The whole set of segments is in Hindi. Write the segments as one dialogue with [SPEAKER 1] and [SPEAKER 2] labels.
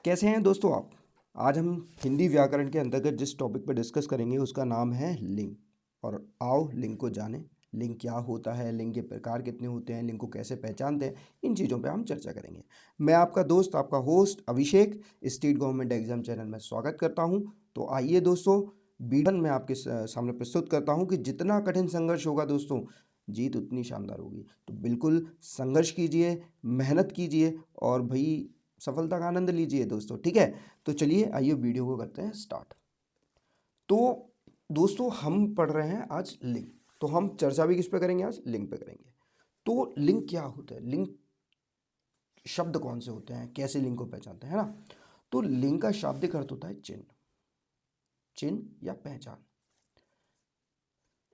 [SPEAKER 1] कैसे हैं दोस्तों आप। आज हम हिंदी व्याकरण के अंतर्गत जिस टॉपिक पर डिस्कस करेंगे उसका नाम है लिंग। और आओ लिंग को जानें। लिंग क्या होता है, लिंग के प्रकार कितने होते हैं, लिंग को कैसे पहचानते हैं, इन चीज़ों पे हम चर्चा करेंगे। मैं आपका दोस्त, आपका होस्ट अभिषेक, स्टेट गवर्नमेंट एग्जाम चैनल में स्वागत करता हूं। तो आइए दोस्तों, बीडन मैं आपके सामने प्रस्तुत करता हूं कि जितना कठिन संघर्ष होगा दोस्तों, जीत उतनी शानदार होगी। तो बिल्कुल संघर्ष कीजिए, मेहनत कीजिए और भाई सफलता का आनंद लीजिए दोस्तों। ठीक है, तो चलिए आइए वीडियो को करते हैं स्टार्ट। तो दोस्तों हम पढ़ रहे हैं आज लिंग। तो हम चर्चा भी किस पे करेंगे, आज लिंग पे करेंगे। तो लिंग क्या होता है, लिंग शब्द कौन से होते हैं, कैसे लिंग को पहचानते हैं, है ना। तो लिंग का शाब्दिक अर्थ होता है चिन्ह, चिन्ह या पहचान।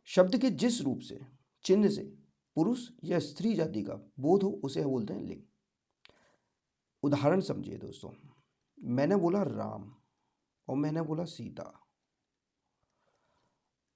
[SPEAKER 1] शब्द के जिस रूप से, चिन्ह से पुरुष या स्त्री जाति का बोध हो उसे बोलते हैं लिंग। उदाहरण समझिए दोस्तों, मैंने बोला राम और मैंने बोला सीता।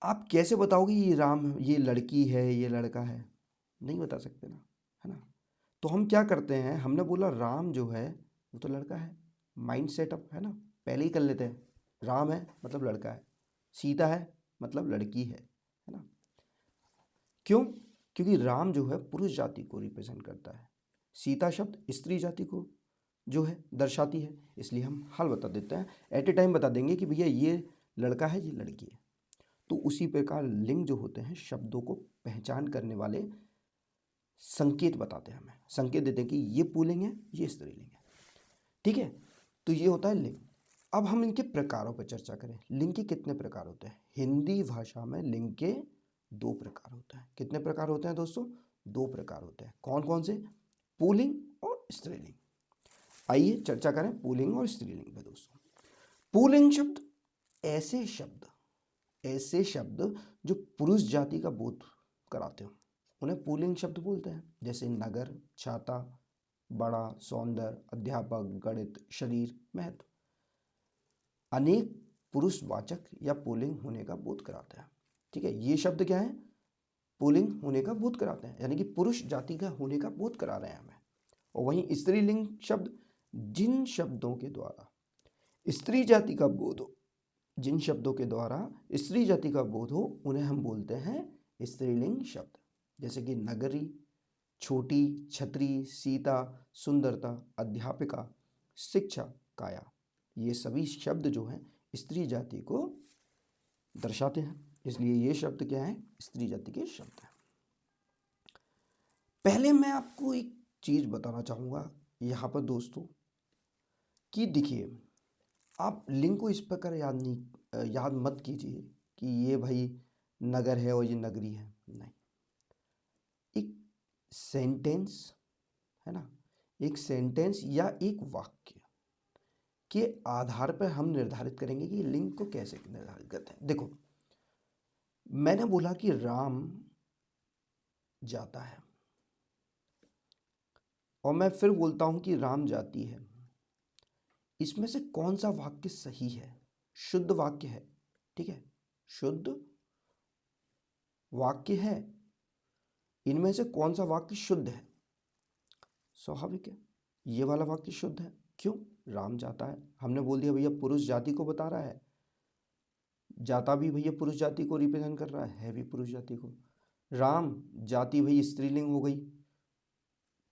[SPEAKER 1] आप कैसे बताओगे ये राम है, ये लड़की है, ये लड़का है? नहीं बता सकते ना, है ना। तो हम क्या करते हैं, हमने बोला राम जो है वो तो लड़का है, माइंड सेटअप है ना, पहले ही कर लेते हैं। राम है मतलब लड़का है, सीता है मतलब लड़की है ना। क्यों? क्योंकि राम जो है पुरुष जाति को रिप्रेजेंट करता है, सीता शब्द स्त्री जाति को जो है दर्शाती है। इसलिए हम हाल बता देते हैं, एट ए टाइम बता देंगे कि भैया ये लड़का है, ये लड़की है। तो उसी प्रकार लिंग जो होते हैं शब्दों को पहचान करने वाले संकेत बताते हैं, हमें संकेत देते हैं कि ये पुल्लिंग है, ये स्त्रीलिंग है। ठीक है, तो ये होता है लिंग। अब हम इनके प्रकारों पर चर्चा करें। लिंग के कितने प्रकार होते हैं? हिंदी भाषा में लिंग के दो प्रकार होते हैं। कितने प्रकार होते हैं दोस्तों? दो प्रकार होते हैं। कौन कौन से? पुल्लिंग और स्त्रीलिंग। आइए चर्चा करें पुल्लिंग और स्त्रीलिंग पे दोस्तों। पुल्लिंग शब्द ऐसे शब्द, ऐसे शब्द जो पुरुष जाति का बोध कराते हो उन्हें पुल्लिंग शब्द बोलते हैं। जैसे नगर, छाता, बड़ा, सौंदर्य, अध्यापक, गणित, शरीर, महत्व। अनेक पुरुषवाचक या पुल्लिंग होने का बोध कराते हैं। ठीक है, ये शब्द क्या है? पुल्लिंग होने का बोध कराते हैं, यानी कि पुरुष जाति का होने का बोध करा रहे हैं हमें। और वहीं स्त्रीलिंग शब्द जिन शब्दों के द्वारा स्त्री जाति का बोध हो, जिन शब्दों के द्वारा स्त्री जाति का बोध हो उन्हें हम बोलते हैं स्त्रीलिंग शब्द। जैसे कि नगरी, छोटी, छतरी, सीता, सुंदरता, अध्यापिका, शिक्षा, काया। ये सभी शब्द जो हैं स्त्री जाति को दर्शाते हैं, इसलिए ये शब्द क्या है? स्त्री जाति के शब्द हैं। पहले मैं आपको एक चीज बताना चाहूंगा यहाँ पर दोस्तों कि देखिए, आप लिंग को इस प्रकार याद मत कीजिए कि ये भाई नगर है और ये नगरी है। नहीं, एक सेंटेंस है ना, एक सेंटेंस या एक वाक्य के आधार पर हम निर्धारित करेंगे कि लिंग को कैसे निर्धारित करते हैं। देखो, मैंने बोला कि राम जाता है और मैं फिर बोलता हूं कि राम जाती है। इसमें से कौन सा वाक्य सही है? शुद्ध वाक्य है, ठीक है, शुद्ध वाक्य है। इनमें से कौन सा वाक्य शुद्ध है? स्वाभाविक है, ये वाला वाक्य शुद्ध है। क्यों? राम जाता है, हमने बोल दिया भैया पुरुष जाति को बता रहा है, जाता भी भैया पुरुष जाति को रिप्रेजेंट कर रहा है भी पुरुष जाति को। राम जाति भई स्त्रीलिंग हो गई,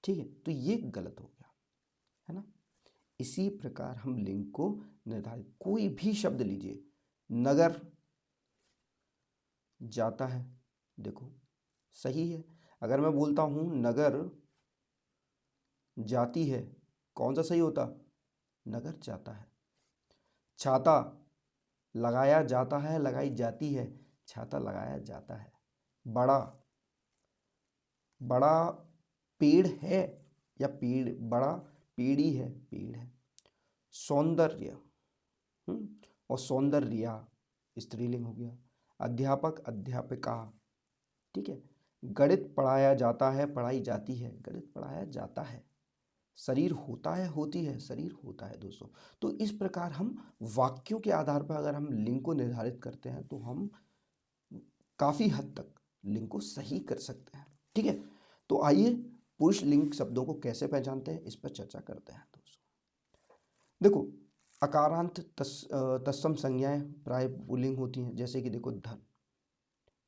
[SPEAKER 1] ठीक है, तो ये गलत हो गया, है ना। इसी प्रकार हम लिंग को निर्धारित, कोई भी शब्द लीजिए, नगर जाता है, देखो सही है। अगर मैं बोलता हूं नगर जाती है, कौन सा सही होता? नगर जाता है। छाता लगाया जाता है, लगाई जाती है, छाता लगाया जाता है। बड़ा, बड़ा पेड़ है या पेड़, बड़ा पेड़ी है, पेड़ है। सौंदर्य, और सौंदर्या स्त्रीलिंग हो गया। अध्यापक, अध्यापिका, ठीक है। गणित पढ़ाया जाता है, पढ़ाई जाती है, गणित पढ़ाया जाता है। शरीर होता है, होती है, शरीर होता है दोस्तों। तो इस प्रकार हम वाक्यों के आधार पर अगर हम लिंग को निर्धारित करते हैं तो हम काफी हद तक लिंग को सही कर सकते हैं। ठीक है, तो आइए पुरुष लिंग शब्दों को कैसे पहचानते हैं इस पर चर्चा करते हैं दोस्तों। देखो अकारांत तत्सम संज्ञाएं प्राय पुल्लिंग होती हैं, जैसे कि देखो धन,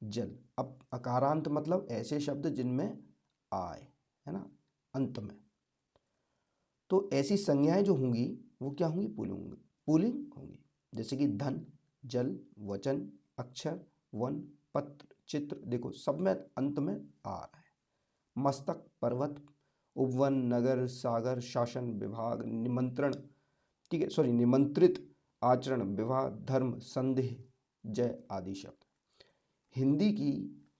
[SPEAKER 1] जल। अब अकारांत मतलब ऐसे शब्द जिनमें आए, है ना, अंत में। तो ऐसी संज्ञाएं जो होंगी वो क्या होंगी, पुल्लिंग होंगी। जैसे कि धन, जल, वचन, अक्षर, वन, पत्र, चित्र, देखो सब में अंत में आ रहा है। मस्तक, पर्वत, उपवन, नगर, सागर, शासन, विभाग, निमंत्रण, ठीक है, सॉरी निमंत्रित, आचरण, विवाह, धर्म, संदेह, जय आदि शब्द। हिंदी की,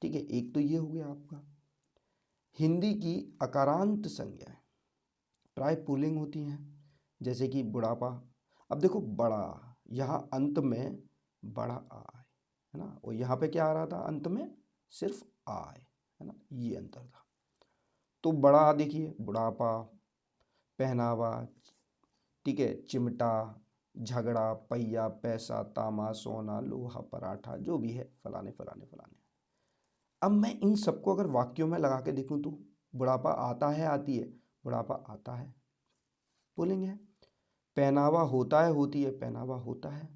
[SPEAKER 1] ठीक है, एक तो ये हो गया आपका हिंदी की अकारांत संज्ञाएं प्राय पुल्लिंग होती हैं, जैसे कि बुढ़ापा। अब देखो बड़ा, यहाँ अंत में बड़ा आए, है ना, और यहाँ पे क्या आ रहा था अंत में, सिर्फ आए, है ना, ये अंतर था। तो बड़ा देखिए, बुढ़ापा, पहनावा, ठीक है, चिमटा, झगड़ा, पहिया, पैसा, तामा, सोना, लोहा, पराठा, जो भी है, फलाने फलाने फलाने। अब मैं इन सबको अगर वाक्यों में लगा के देखूं तो बुढ़ापा आता है, आती है, बुढ़ापा आता है, पुल्लिंग है। पहनावा होता है, होती है, पहनावा होता है।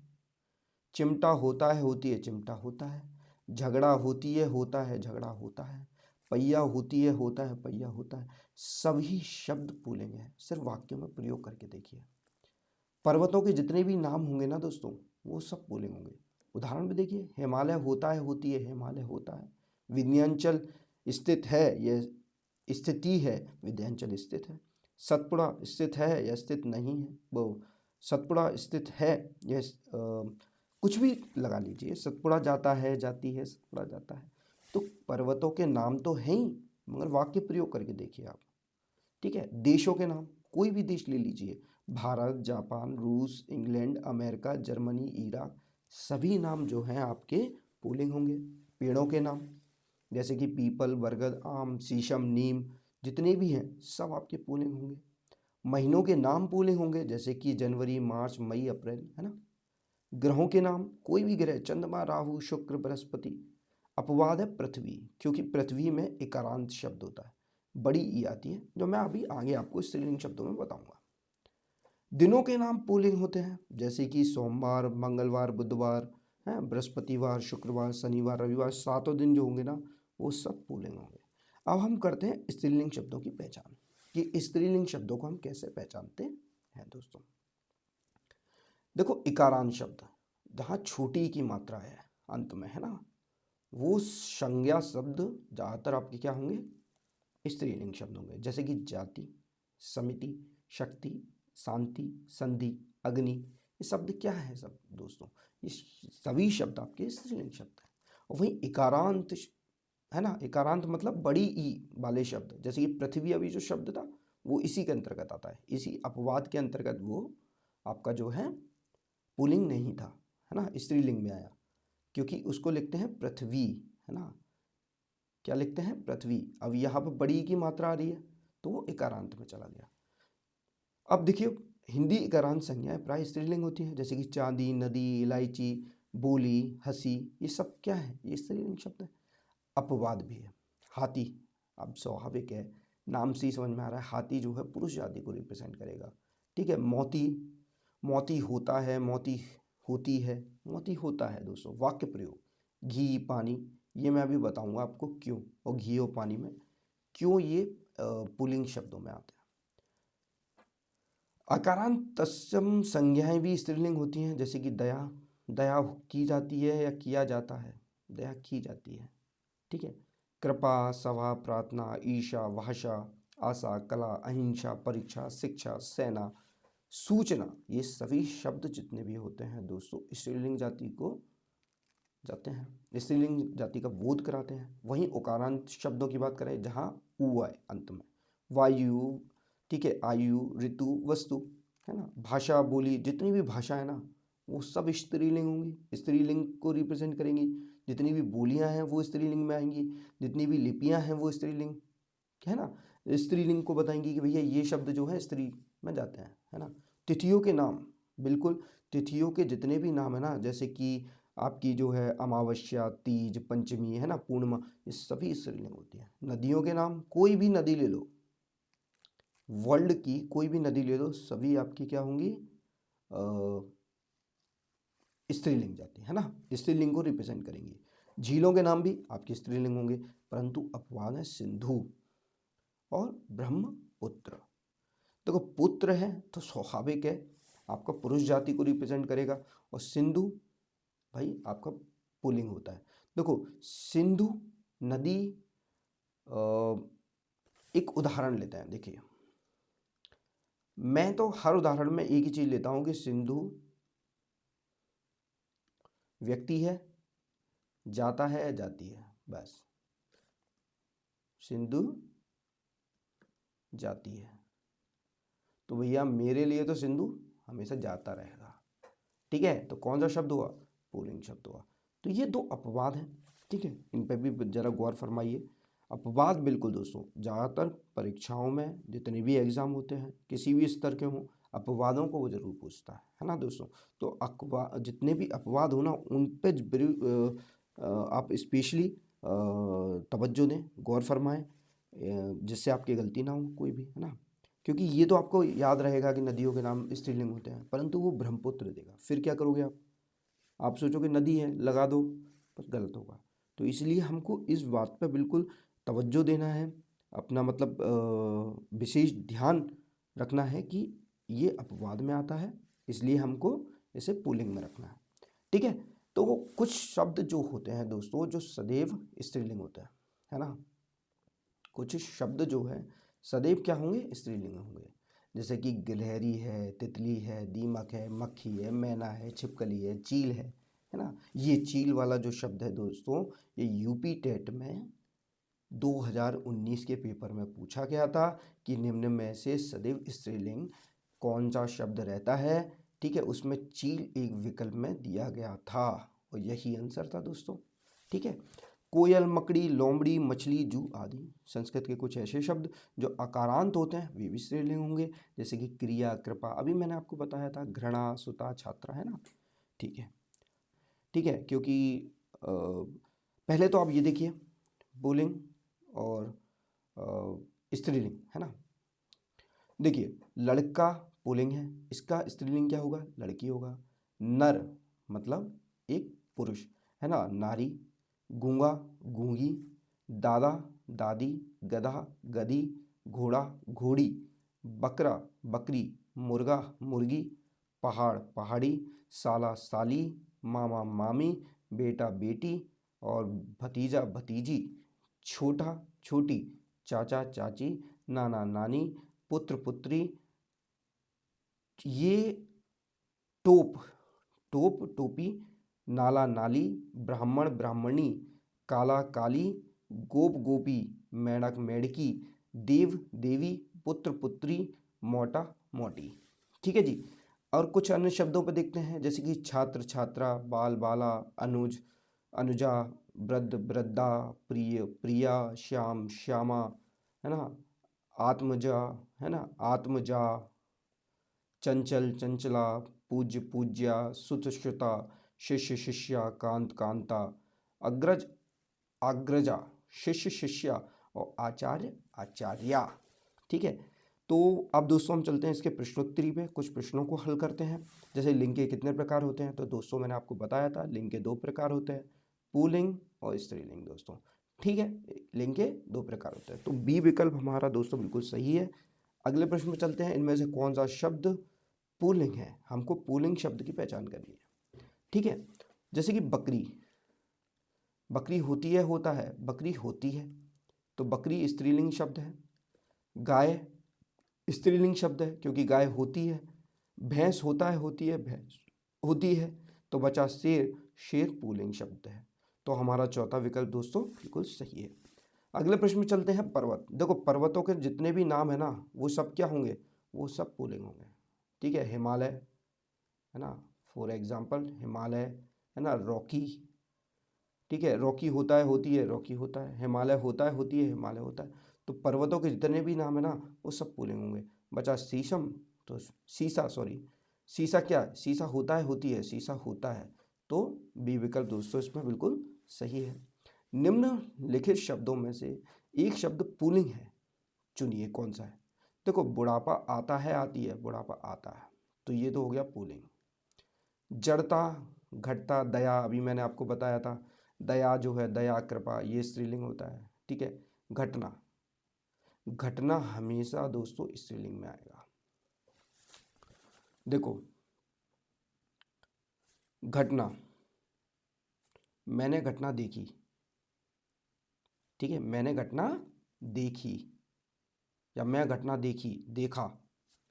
[SPEAKER 1] चिमटा होता है, होती है, चिमटा होता है। झगड़ा होती है, होता है, झगड़ा होता है। पहिया होती है, होता है, पहिया होता है। सभी शब्द पुल्लिंग है, सिर्फ वाक्यों में प्रयोग करके देखिए। पर्वतों के जितने भी नाम होंगे ना दोस्तों, वो सब पुल्लिंग होंगे। उदाहरण में देखिए, हिमालय होता है, होती है, हिमालय होता है। विंध्याचल स्थित है, यह स्थिति है, विंध्याचल स्थित है। सतपुड़ा स्थित है या स्थित नहीं है, वो सतपुड़ा स्थित है, यह कुछ भी लगा लीजिए, सतपुड़ा जाता है, जाती है, सतपुड़ा जाता है। तो पर्वतों के नाम तो हैं ही, मगर वाक्य प्रयोग करके देखिए आप, ठीक है। देशों के नाम, कोई भी देश ले लीजिए, भारत, जापान, रूस, इंग्लैंड, अमेरिका, जर्मनी, इराक, सभी नाम जो हैं आपके पुल्लिंग होंगे। पेड़ों के नाम, जैसे कि पीपल, बरगद, आम, शीशम, नीम, जितने भी हैं सब आपके पुल्लिंग होंगे। महीनों के नाम पुल्लिंग होंगे, जैसे कि जनवरी, मार्च, मई, अप्रैल, है ना। ग्रहों के नाम, कोई भी ग्रह, चंद्रमा, राहु, शुक्र, बृहस्पति। अपवाद है पृथ्वी, क्योंकि पृथ्वी में एकारांत शब्द होता है, बड़ी ई आती है, जो मैं अभी आगे आपको स्त्रीलिंग शब्दों में बताऊंगा। दिनों के नाम पुल्लिंग होते हैं, जैसे कि सोमवार, मंगलवार, बुधवार, है, बृहस्पतिवार, शुक्रवार, शनिवार, रविवार, सातों दिन जो होंगे ना, वो सब पुल्लिंग होंगे। अब हम करते हैं स्त्रीलिंग शब्दों की पहचान, कि स्त्रीलिंग शब्दों को हम कैसे पहचानते हैं दोस्तों। देखो इकारांत शब्द, जहाँ छोटी की मात्रा है अंत में, है ना, वो संज्ञा शब्द ज़्यादातर आपके क्या होंगे, स्त्रीलिंग शब्द होंगे। जैसे कि जाति, समिति, शक्ति, शांति, संधि, अग्नि, ये शब्द क्या है सब दोस्तों, ये सभी शब्द आपके स्त्रीलिंग शब्द हैं। और वहीं इकारांत है ना, इकारांत मतलब बड़ी ई वाले शब्द, जैसे कि पृथ्वी अभी जो शब्द था वो इसी के अंतर्गत आता है, इसी अपवाद के अंतर्गत वो आपका जो है पुल्लिंग नहीं था, है ना, स्त्रीलिंग में आया, क्योंकि उसको लिखते हैं पृथ्वी, है ना, क्या लिखते हैं, पृथ्वी। अब यहाँ पर बड़ी की मात्रा आ रही है तो वो इकारांत में चला गया। अब देखिए हिंदी इकारांत संज्ञाएं प्राय स्त्रीलिंग होती हैं, जैसे कि चांदी, नदी, इलायची, बोली, हंसी, ये सब क्या है, ये स्त्रीलिंग शब्द है। अपवाद भी है, हाथी, अब स्वाभाविक है, नाम से ही समझ में आ रहा है, हाथी जो है पुरुष जाति को रिप्रेजेंट करेगा, ठीक है। मोती, मोती होता है, मोती होती है, मोती होता है दोस्तों। वाक्य प्रयोग, घी, पानी, ये मैं अभी बताऊंगा आपको क्यों, और घी और पानी में क्यों ये पुल्लिंग शब्दों में आते हैं। अकारांत तत्सम संज्ञाएं भी स्त्रीलिंग होती हैं, जैसे कि दया, दया की जाती है या किया जाता है, दया की जाती है, ठीक है। कृपा, सभा, प्रार्थना, ईशा, भाषा, आशा, कला, अहिंसा, परीक्षा, शिक्षा, सेना, सूचना, ये सभी शब्द जितने भी होते हैं दोस्तों स्त्रीलिंग जाति को जाते हैं, स्त्रीलिंग जाति का बोध कराते हैं। वहीं उकारांत शब्दों की बात करें, जहाँ उ आए अंत में, वायु, ठीक है, आयु, ऋतु, वस्तु, है ना, भाषा, बोली, जितनी भी भाषा है ना वो सब स्त्रीलिंग होंगी, स्त्रीलिंग को रिप्रेजेंट करेंगी। जितनी भी बोलियां हैं वो स्त्रीलिंग में आएंगी, जितनी भी लिपियां हैं वो स्त्रीलिंग, है ना, स्त्रीलिंग को बताएंगी कि भैया ये शब्द जो है स्त्री में जाते हैं, है ना। तिथियों के नाम, बिल्कुल, तिथियों के जितने भी नाम है ना, जैसे कि आपकी जो है अमावस्या, तीज, पंचमी, है ना, पूर्णिमा, ये सभी स्त्रीलिंग होती है। नदियों के नाम, कोई भी नदी ले लो, वर्ल्ड की कोई भी नदी ले लो, सभी आपकी क्या होंगी, स्त्रीलिंग जाति, है ना, स्त्रीलिंग को रिप्रेजेंट करेंगी। झीलों के नाम भी आपके स्त्रीलिंग होंगे, परंतु अपवाद है सिंधु और ब्रह्मपुत्र। देखो पुत्र है तो स्वाभाविक है आपका पुरुष जाति को रिप्रेजेंट करेगा, और सिंधु भाई आपका पुल्लिंग होता है। देखो सिंधु नदी, एक उदाहरण लेते हैं। देखिए मैं तो हर उदाहरण में एक ही चीज लेता हूं कि सिंधु व्यक्ति है, जाता है या जाती है, बस सिंधु जाती है। तो भैया मेरे लिए तो सिंधु हमेशा जाता रहेगा, ठीक है। तो कौन सा शब्द हुआ, पुल्लिंग शब्द हुआ। तो ये दो अपवाद हैं, ठीक है, इन पर भी जरा गौर फरमाइए। अपवाद बिल्कुल दोस्तों ज़्यादातर परीक्षाओं में जितने भी एग्जाम होते हैं किसी भी स्तर के हों, अपवादों को वो जरूर पूछता है ना दोस्तों। तो जितने भी अपवाद हो ना उन पे आप स्पेशली तवज्जो दें, गौर फरमाएं, जिससे आपकी गलती ना हो कोई भी, है ना। क्योंकि ये तो आपको याद रहेगा कि नदियों के नाम स्त्रीलिंग होते हैं, परंतु वो ब्रह्मपुत्र देगा, फिर क्या करोगे आप सोचोगे नदी है लगा दो, पर गलत होगा। तो इसलिए हमको इस बात पर बिल्कुल तवज्जो देना है, अपना मतलब विशेष ध्यान रखना है कि ये अपवाद में आता है, इसलिए हमको इसे पुल्लिंग में रखना है, ठीक है। तो वो कुछ शब्द जो होते हैं दोस्तों जो सदैव स्त्रीलिंग होता है ना, कुछ शब्द जो है सदैव क्या होंगे, स्त्रीलिंग होंगे। जैसे कि गिलहरी है, तितली है, दीमक है, मक्खी है, मैना है, छिपकली है, चील है ना। ये चील वाला जो शब्द है दोस्तों, ये यूपी टेट में 2019 के पेपर में पूछा गया था कि निम्न में से सदैव स्त्रीलिंग कौन सा शब्द रहता है, ठीक है। उसमें चील एक विकल्प में दिया गया था और यही आंसर था दोस्तों, ठीक है। कोयल, मकड़ी, लोमड़ी, मछली, जू आदि संस्कृत के कुछ ऐसे शब्द जो अकारांत होते हैं वे भी स्त्रीलिंग होंगे, जैसे कि क्रिया, कृपा, अभी मैंने आपको बताया था, घृणा, सुता, छात्रा, है ना, ठीक है, ठीक है। क्योंकि पहले तो आप ये देखिए पुल्लिंग और स्त्रीलिंग, है ना। देखिए लड़का पुल्लिंग है, इसका स्त्रीलिंग क्या होगा, लड़की होगा। नर मतलब एक पुरुष, है ना, नारी। गूंगा, गूंगी। दादा, दादी। गधा, गधी। घोड़ा, घोड़ी। बकरा, बकरी। मुर्गा, मुर्गी। पहाड़, पहाड़ी। साला, साली। मामा, मामी। बेटा, बेटी। और भतीजा, भतीजी। छोटा, छोटी। चाचा, चाची। नाना, नानी। पुत्र, पुत्री। ये टोप, टोप, टोपी। नाला, नाली। ब्राह्मण, ब्राह्मणी। काला, काली। गोप, गोपी। मेढक, मेढकी। देव, देवी। पुत्र, पुत्री। मोटा, मोटी, ठीक है जी। और कुछ अन्य शब्दों पर देखते हैं, जैसे कि छात्र, छात्रा। बाल, बाला। अनुज, अनुजा। वृद्ध, वृद्धा। प्रिय, प्रिया। श्याम, श्यामा, है ना। आत्मजा, है ना, आत्मजा। चंचल, चंचला। पूज्य, पूज्या। सुत, श्रुता। शिष्य, शिष्या। कांत, कांता। अग्रज, अग्रजा। शिष्य, शिष्या। और आचार्य, आचार्या, ठीक है। तो अब दोस्तों हम चलते हैं इसके प्रश्नोत्तरी पे, कुछ प्रश्नों को हल करते हैं। जैसे लिंग के कितने प्रकार होते हैं, तो दोस्तों मैंने आपको बताया था लिंग के 2 प्रकार होते हैं, पुल्लिंग और स्त्रीलिंग दोस्तों, ठीक है। लिंग के 2 प्रकार होते हैं, तो बी विकल्प हमारा दोस्तों बिल्कुल सही है। अगले प्रश्न में चलते हैं, इनमें से कौन सा शब्द पुल्लिंग है, हमको पुल्लिंग शब्द की पहचान करनी है, ठीक है। जैसे कि बकरी, बकरी होती है, होता है, बकरी होती है, तो बकरी स्त्रीलिंग शब्द है। गाय स्त्रीलिंग शब्द है क्योंकि गाय होती है। भैंस होता है, होती है, भैंस होती है, तो बचा शेर, शेर पुल्लिंग शब्द है। तो हमारा चौथा विकल्प दोस्तों बिल्कुल सही है। अगले प्रश्न में चलते हैं, पर्वत। देखो पर्वतों के जितने भी नाम है ना वो सब क्या होंगे, वो सब पुल्लिंग होंगे, ठीक है। हिमालय, है ना, फॉर एग्जाम्पल हिमालय, है ना। रॉकी, ठीक है, रॉकी होता है, होती है, रॉकी होता है। हिमालय होता है, होती है, हिमालय होता है। तो पर्वतों के जितने भी नाम है ना वो सब पुल्लिंग होंगे। बचा शीशम, तो सीसा, सॉरी, सीसा क्या है, सीसा होता है, होती है, सीसा होता है, तो बी विकल्प दोस्तों इसमें बिल्कुल सही है। निम्नलिखित शब्दों में से एक शब्द पुल्लिंग है, चुनिए कौन सा है। देखो बुढ़ापा आता है, आती है, बुढ़ापा आता है, तो ये तो हो गया पुलिंग। जड़ता, घटता, दया, अभी मैंने आपको बताया था, दया जो है, दया, कृपा, ये स्त्रीलिंग होता है, ठीक है। घटना, घटना हमेशा दोस्तों स्त्रीलिंग में आएगा। देखो, घटना, मैंने घटना देखी, ठीक है, मैंने घटना देखी, या मैं घटना देखी, देखा,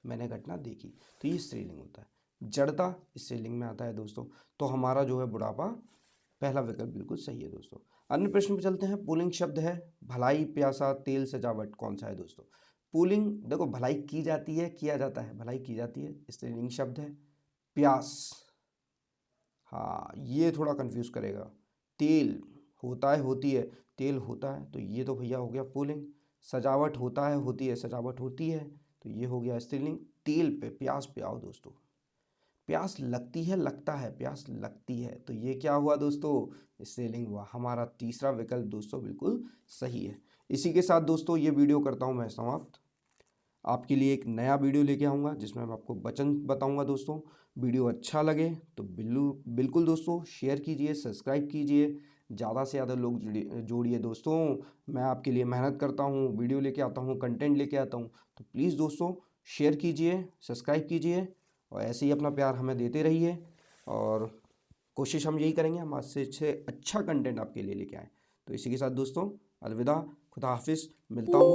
[SPEAKER 1] मैंने घटना देखी, तो ये स्त्रीलिंग होता है। जड़ता स्त्रीलिंग में आता है दोस्तों। तो हमारा जो है बुढ़ापा, पहला विकल्प बिल्कुल सही है दोस्तों। अन्य प्रश्न पे चलते हैं। पुल्लिंग शब्द है, भलाई, प्यासा, तेल, सजावट, कौन सा है दोस्तों? पुल्लिंग, देखो भलाई की जाती है, किया जाता है, भलाई की जाती है, स्त्रीलिंग शब्द है। प्यास, हाँ ये थोड़ा कंफ्यूज करेगा। तेल होता है, होती है, तेल होता है, तो ये तो भैया हो गया पुल्लिंग। सजावट होता है, होती है, सजावट होती है, तो ये हो गया स्त्रीलिंग। तेल पे, प्यास पे आओ दोस्तों। प्यास लगती है, लगता है, प्यास लगती है, तो ये क्या हुआ दोस्तों? स्त्रीलिंग हुआ। हमारा तीसरा विकल्प दोस्तों बिल्कुल सही है। इसी के साथ दोस्तों ये वीडियो करता हूँ मैं समाप्त। आपके लिए एक नया वीडियो लेके आऊँगा जिसमें मैं आपको वचन बताऊँगा दोस्तों। वीडियो अच्छा लगे तो बिल्कुल दोस्तों शेयर कीजिए, सब्सक्राइब कीजिए, ज़्यादा से ज़्यादा लोग जोड़िए दोस्तों। मैं आपके लिए मेहनत करता हूँ, वीडियो लेके आता हूँ, कंटेंट लेके आता हूँ, तो प्लीज़ दोस्तों शेयर कीजिए, सब्सक्राइब कीजिए, और ऐसे ही अपना प्यार हमें देते रहिए। और कोशिश हम यही करेंगे, हम अच्छे अच्छा कंटेंट आपके लिए लेके आएँ। तो इसी के साथ दोस्तों अलविदा, खुदा हाफिज़, मिलता हूँ।